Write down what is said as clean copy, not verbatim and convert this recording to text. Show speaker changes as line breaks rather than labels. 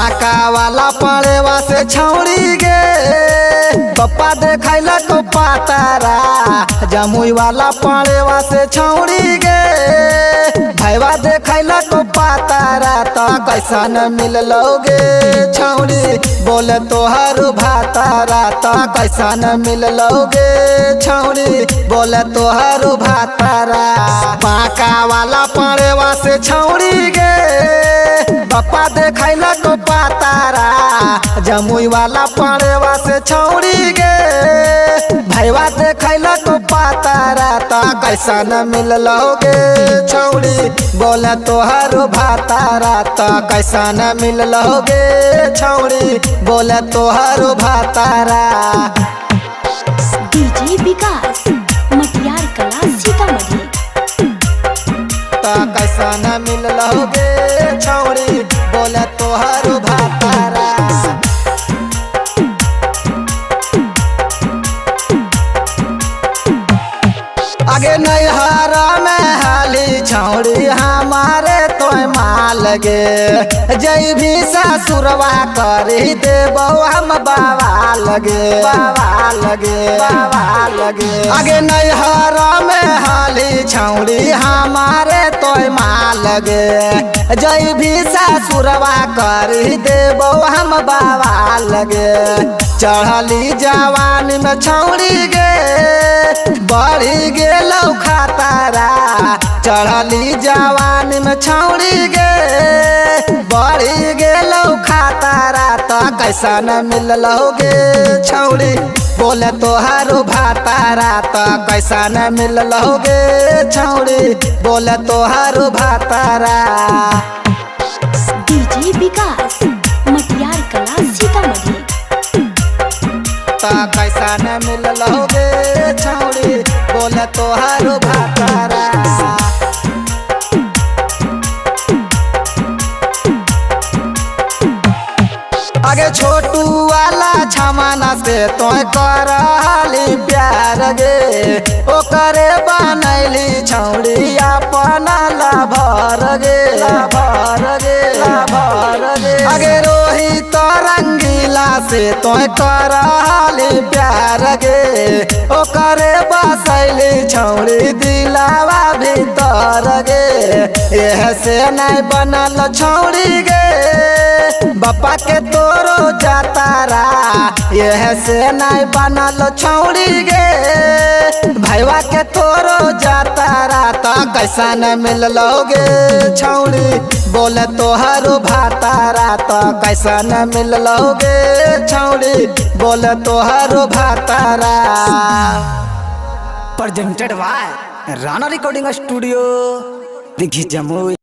पाका वाला पड़ेवा से छौड़ी गे पप्पा देखैला को पातारा। जमुई वाला पड़ेवा से छौड़ी गे भैया देखैला को पातारा। तो कैसन मिललोगे छौड़ी बोले तोहर भातारा। तो कैसन मिललोगे छौड़ी बोले तोहर भातारा। पाका वाला पड़ेवा से छौड़ी गे पप्पा देखैला को पातारा। जमुई वाला पड़ेवा से छौड़ी गे भैया देखैला को पातारा। तो कैसन मिललोगे छौड़ी बोले तोहर भातारा। तो कैसन मिललोगे छौड़ी बोले तोहर भातारा।
डीजे विकास मटियार कला सीतामढ़ी।
तो कैसन मिललोगे छौड़ी बोले तोहर भातारा। आगे नैहर में हाली छौड़ी हमारे तो माल गे जई भी ससुरवा करी देबो हम बाबा लगे बाबा लगे बाबा लगे। आगे नैहर में हाली छौड़ी हमारे तो माल गे जई भी ससुरवा करी देबो हम बाबा लगे। चढ़ली जवानी में छौड़ी गे बढ़ी गेलौ खातारा। चढ़ली जवानी में छौड़ी गे बढ़ी गेलौ खातारा। तो कैसन मिललोगे छौड़ी बोले तोहर भातारा। तो कैसन मिललोगे छौड़ी बोले तोहर भातारा।
डीजे विकास मटियार कला सीतामढ़ी।
तो कैसन मिललोगे छौड़ी बोले तोहर भातारा। आगे छोटू वाला छमाना से तो करली प्यार गे ओकरे बनैली छौड़ी अपना लाभर गे लाभर गे लाभर गे। आगे रोहित रंगीला से तो करली प्यार गे ओकरे बसैली छौड़ी दिलावा भीतर गे। एह से नहीं बनल छौड़ी गे बापा के तोरो जातारा। यह से नहीं बनल छौड़ी गे भैया के तोरो जातारा। तो कैसन मिललोगे छौड़ी बोले तोहर भातारा। तो कैसन मिललोगे छौड़ी बोले तोहर भातारा।
Presented by Rana recording studio Dighi Jamui.